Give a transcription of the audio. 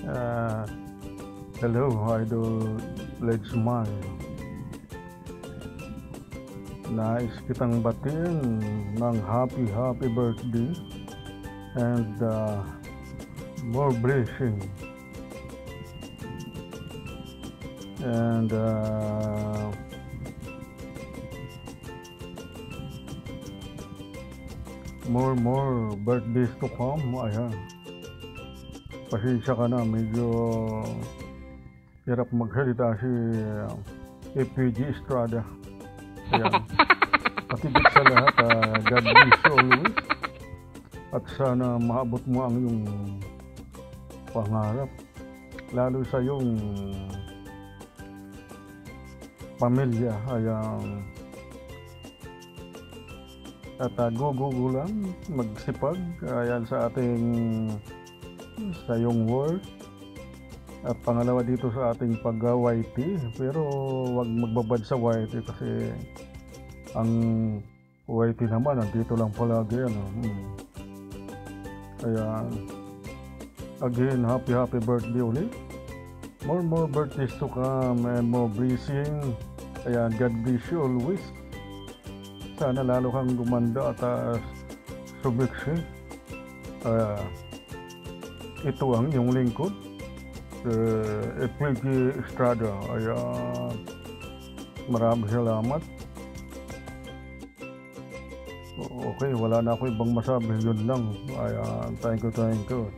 Ah, hello, Idol Ledsman. Nais kitang batiin ng happy birthday and more blessing. And more birthdays to come. Ayan. Pasensya ka na, medyo hirap magsalita si FPG Estrada. Ayan. Patibig sa lahat, God bless you always. At sana maabot mo ang iyong pangarap. Lalo sa iyong pamilya. Ayan. At go lang, magsipag. Ayan sa sa iyong work. At pangalawa dito sa ating pag-YT, pero wag magbabad sa YT kasi ang YT naman nandito lang palagi ano. Kaya again, happy birthday ulit. More birthdays to come and more blessing. Kaya God bless you always. Sana lalo kang gumanda at sumiksi. Ito ang iyong lingkod, FPG Estrada. Ayan, maraming salamat. Okay, wala na ako ibang masabi, yun lang. Ayan, thank you.